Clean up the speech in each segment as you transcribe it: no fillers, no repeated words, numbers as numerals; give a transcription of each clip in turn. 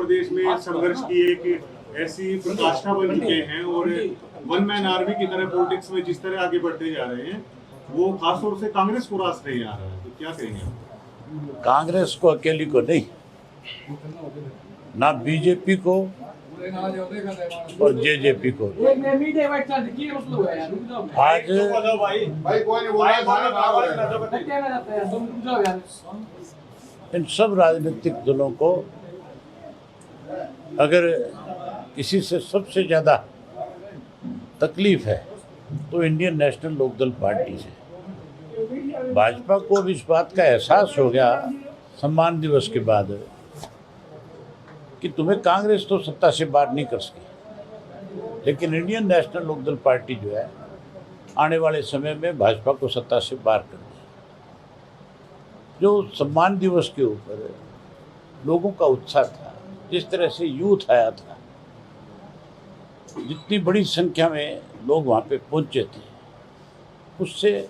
प्रदेश में संघर्ष की एक ऐसी प्रकाष्ठा बन चुके हैं और वन मैन आर्मी की तरह पॉलिटिक्स में जिस तरह आगे बढ़ते जा रहे हैं वो खासतौर से कांग्रेस को रास नहीं आ रहा है, तो क्या कहेंगे? कांग्रेस को अकेली को नहीं, ना बीजेपी को और जेजेपी को। आज इन सब राजनीतिक दलों को अगर किसी से सबसे ज़्यादा तकलीफ है तो इंडियन नेशनल लोकदल पार्टी से। भाजपा को अब इस बात का एहसास हो गया सम्मान दिवस के बाद कि तुम्हें कांग्रेस तो सत्ता से बाहर नहीं कर सकी, लेकिन इंडियन नेशनल लोकदल पार्टी जो है आने वाले समय में भाजपा को सत्ता से बाहर कर देगी। जो सम्मान दिवस के ऊपर लोगों का उत्साह था, जिस तरह से यूथ आया था, जितनी बड़ी संख्या में लोग वहाँ पे पहुँचे थे, उससे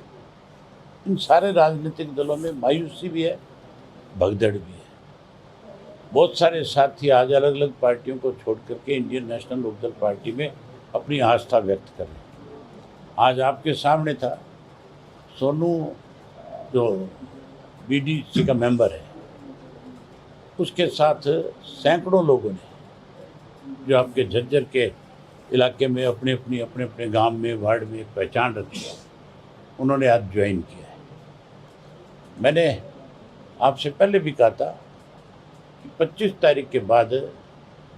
इन सारे राजनीतिक दलों में मायूसी भी है, भगदड़ भी है। बहुत सारे साथी आज अलग अलग पार्टियों को छोड़ करके इंडियन नेशनल लोकदल पार्टी में अपनी आस्था व्यक्त कर रहे हैं। आज आपके सामने था सोनू, जो बीडीसी का मेंबर है, उसके साथ सैकड़ों लोगों ने जो आपके झज्जर के इलाके में अपने अपने गांव में, वार्ड में एक पहचान रखी है, उन्होंने आज ज्वाइन किया है। मैंने आपसे पहले भी कहा था कि 25 तारीख के बाद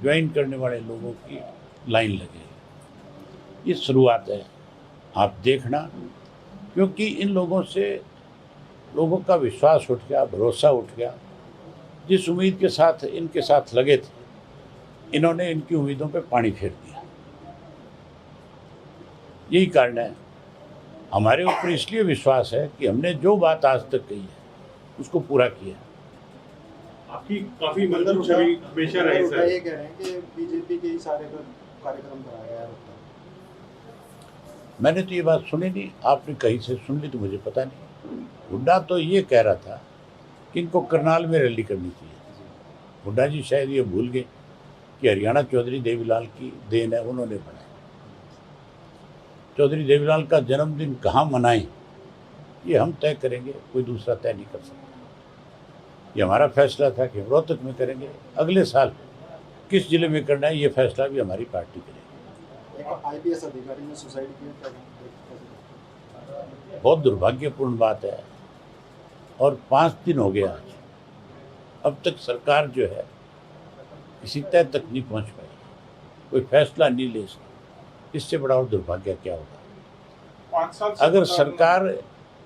ज्वाइन करने वाले लोगों की लाइन लगेगी। ये शुरुआत है, आप देखना, क्योंकि इन लोगों से लोगों का विश्वास उठ गया, भरोसा उठ गया। जिस उम्मीद के साथ इनके साथ लगे थे, इन्होंने इनकी उम्मीदों पे पानी फेर दिया। यही कारण है, हमारे ऊपर इसलिए विश्वास है कि हमने जो बात आज तक कही है उसको पूरा किया। आपकी काफी मंजूर छवि हमेशा रही सर। ये कह रहे हैं कि बीजेपी के ही सारे कार्यक्रम कराया है। मैंने तो ये बात सुनी नहीं, आपने कहीं से सुन ली तो मुझे पता नहीं। हुड्डा तो ये कह रहा था कि इनको करनाल में रैली करनी चाहिए। हुड्डा जी शायद ये भूल गए कि हरियाणा चौधरी देवीलाल की देन है, उन्होंने बनाया। चौधरी देवीलाल का जन्मदिन कहाँ मनाएं ये हम तय करेंगे, कोई दूसरा तय नहीं कर सकता। ये हमारा फैसला था कि रोहतक में करेंगे, अगले साल किस जिले में करना है ये फैसला भी हमारी पार्टी करेगी। एक आईपीएस अधिकारी ने सुसाइड किया, बहुत दुर्भाग्यपूर्ण बात है, और 5 दिन हो गया आज, अब तक सरकार जो है किसी तय तक नहीं पहुंच पाई, कोई फैसला नहीं ले सकी। इससे बड़ा और दुर्भाग्य क्या होगा? अगर सरकार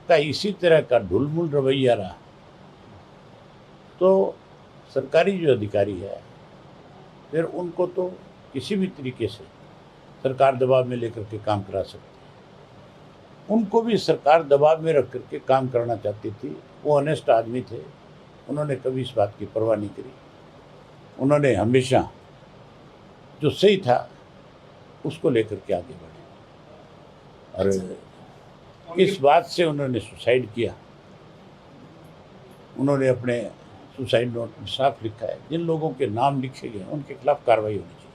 का इसी तरह का ढुलमुल रवैया रहा तो सरकारी जो अधिकारी है फिर उनको तो किसी भी तरीके से सरकार दबाव में लेकर के काम करा सकती है। उनको भी सरकार दबाव में रख करके काम करना चाहती थी। वो ऑनेस्ट आदमी थे, उन्होंने कभी इस बात की परवाह नहीं करी। उन्होंने हमेशा जो सही था उसको लेकर के आगे बढ़े, और इस बात से उन्होंने सुसाइड किया। उन्होंने अपने सुसाइड नोट में साफ लिखा है, जिन लोगों के नाम लिखे गए उनके खिलाफ कार्रवाई होनी चाहिए,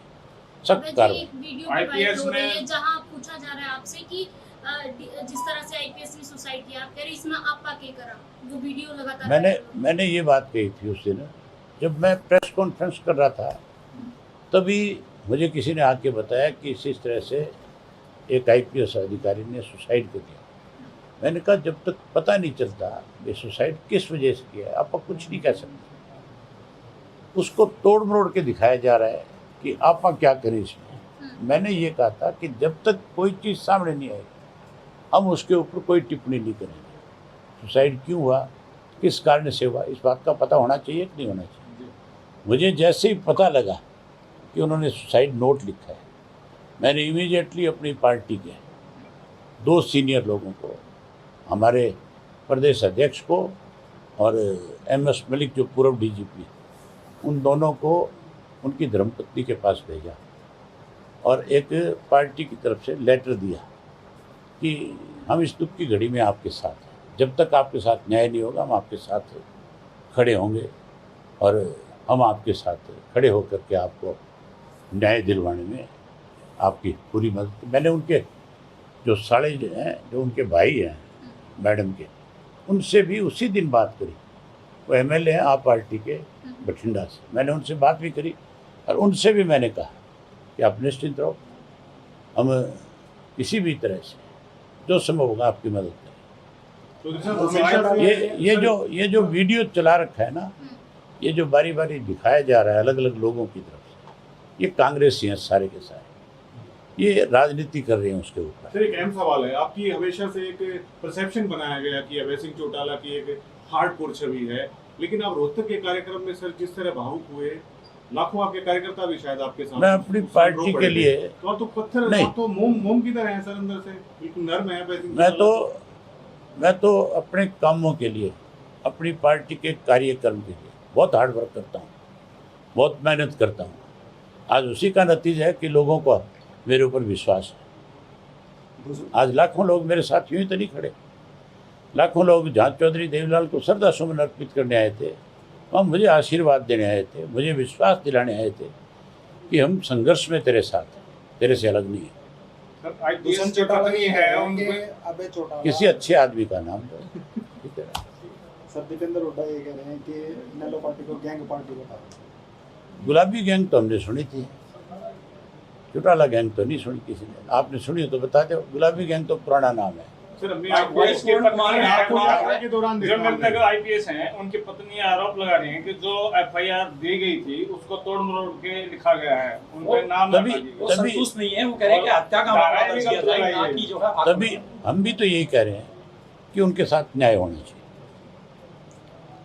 सख्त कार्रवाई। आईपीएस में जहां पूछा जा रहा है आपसे कि जिस तरह से आईपीएस ने सुसाइड किया, आप कह रहे इसमें आपका क्या करा? वो वीडियो लगातार मैंने ये बात कही थी उस दिन जब मैं प्रेस कॉन्फ्रेंस कर रहा था, तभी मुझे किसी ने आके बताया कि इस तरह से एक आईपीएस अधिकारी ने सुसाइड कर दिया। मैंने कहा जब तक पता नहीं चलता ये सुसाइड किस वजह से किया है, आप कुछ नहीं कह सकते। उसको तोड़ मरोड़ के दिखाया जा रहा है कि आप क्या करें इसमें। मैंने ये कहा था कि जब तक कोई चीज़ सामने नहीं आएगी हम उसके ऊपर कोई टिप्पणी नहीं करेंगे। सुसाइड क्यों हुआ, किस कारण से हुआ, इस बात का पता होना चाहिए कि नहीं होना चाहिए। मुझे जैसे ही पता लगा कि उन्होंने सुसाइड नोट लिखा है, मैंने इमीडिएटली अपनी पार्टी के 2 सीनियर लोगों को, हमारे प्रदेश अध्यक्ष को और MS मलिक जो पूर्व DGP, उन दोनों को उनकी धर्मपत्नी के पास भेजा और एक पार्टी की तरफ से लेटर दिया कि हम इस दुख की घड़ी में आपके साथ हैं, जब तक आपके साथ न्याय नहीं होगा हम आपके साथ खड़े होंगे और हम आपके साथ खड़े होकर के आपको न्याय दिलवाने में आपकी पूरी मदद। मैंने उनके जो साले हैं, जो उनके भाई हैं मैडम के, उनसे भी उसी दिन बात करी। वो एमएलए हैं आप पार्टी के बठिंडा से, मैंने उनसे बात भी करी और उनसे भी मैंने कहा कि आप निश्चिंत रहो, हम किसी भी तरह से जो संभव होगा आपकी मदद करें। तो सर हमेशा से ये जो वीडियो चला रखा है ना, ये जो बारी बारी दिखाया जा रहा है अलग अलग लोगों की तरफ से, ये कांग्रेसी हैं सारे के सारे, ये राजनीति कर रहे हैं उसके ऊपर। सर एक अहम सवाल है, आपकी हमेशा से एक परसेप्शन बनाया गया कि अभय सिंह चौटाला की एक हार्डकोर छवि है, लेकिन आप रोहतक के कार्यक्रम में सर जिस तरह भावुक हुए, लाखों आपके कार्यकर्ता भी शायद आपके साथ, मैं अपनी पार्टी के लिए तो आप तो पत्थर, नहीं, आप तो मोम की तरह हैं सर, अंदर से बिल्कुल नर्म है अभय सिंह मैं तो अपने कामों के लिए, अपनी पार्टी के कार्यक्रम के लिए बहुत हार्ड वर्क करता हूँ, बहुत मेहनत करता हूँ। आज उसी का नतीजा है कि लोगों को मेरे ऊपर विश्वास है। आज लाखों लोग मेरे साथ यूं ही तो नहीं खड़े, लाखों लोग जहाँ चौधरी देवीलाल को श्रद्धासुमन अर्पित करने आए थे, वहाँ मुझे आशीर्वाद देने आए थे, मुझे विश्वास दिलाने आए थे कि हम संघर्ष में तेरे साथ हैं, तेरे से अलग नहीं है। दुष्यंत चौटाला है उनके अभय चौटाला, किसी अच्छे आदमी का नाम दो। सर दीपेंद्र हुड्डा ये कह रहे हैं कि इनेलो पार्टी को गैंग पार्टी बता रहे। गुलाबी गैंग तो हमने सुनी थी, चौटाला गैंग तो नहीं सुनी किसी ने। आपने सुनी हो तो बता दो। गुलाबी गैंग तो पुराना नाम है। सर हमने आईपीएस के आपको यात्रा के दौरान जो देखा नगर आईपीएस हैं, उनकी पत्नी आरोप लगा रही हैं कि जो एफआईआर दी गई थी उसको तोड़ मरोड़ के लिखा गया है, उनका नाम तभी संतुष्ट नहीं है, वो कह रहे हैं कि हत्या का मामला दर्ज किया जाए, ना कि जो है तभी हम भी तो यही कह रहे हैं कि उनके साथ न्याय होना चाहिए।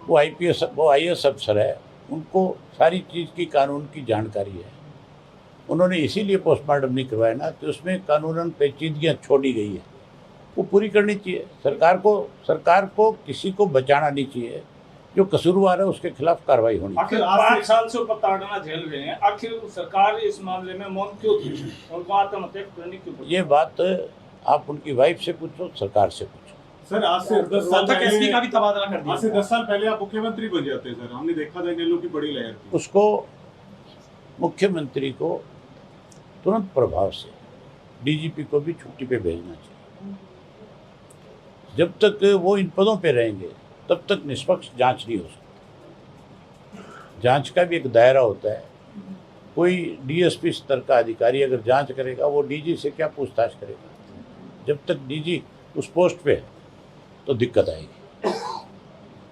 वो आईपीएस, वो आईएएस अफसर है, उनको सारी चीज़ की कानून की जानकारी है। उन्होंने इसीलिए पोस्टमार्टम नहीं करवाया ना कि उसमें कानूनन पेचीदगियाँ छोड़ी गई है, वो पूरी करनी चाहिए। सरकार को किसी को बचाना नहीं चाहिए, जो कसूरवार है उसके खिलाफ कार्रवाई होनी चाहिए। आखिर 5 साल से ऊपर ताड़ना झेल रहे हैं, आखिर सरकार इस मामले में मौन क्यों थी? उनको आत्महत्या करनी क्यों पड़ी? ये बात आप उनकी वाइफ से पूछो, सरकार से पूछो। सर आज से 10 साल रोहतक एसपी का भी तबादला कर दिया। आज से 10 साल पहले आप मुख्यमंत्री बन जाते सर, हमने देखा था इनेलो की बड़ी लहर थी। उसको मुख्यमंत्री को तुरंत प्रभाव से डीजीपी को भी छुट्टी पे भेजना चाहिए। जब तक वो इन पदों पे रहेंगे तब तक निष्पक्ष जांच नहीं हो सकती। जांच का भी एक दायरा होता है। कोई डीएसपी स्तर का अधिकारी अगर जांच करेगा, वो डीजी से क्या पूछताछ करेगा? जब तक डीजी उस पोस्ट पे है तो दिक्कत आएगी।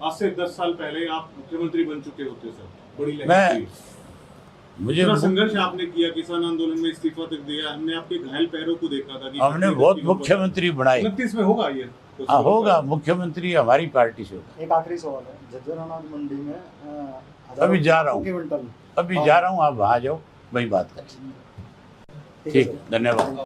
आज से 10 साल पहले आप मुख्यमंत्री बन चुके होते सर, बड़ी लहर मैं थी। मुझे इतना संघर्ष आपने किया, किसान आंदोलन में इस्तीफा तक दिया, हमने आपके घायल पैरों को देखा था कि हमने बहुत मुख्यमंत्री बनाए। 29 में होगा ये? हाँ होगा, मुख्यमंत्री हमारी पार्टी से होगा। एक आखिरी सवाल है, झज्जर अनाज मंडी में अभी जा रहा हूँ, क्विंटल अभी जा रहा हूँ, आप वहाँ जाओ, वही बात करें। ठीक है, धन्यवाद।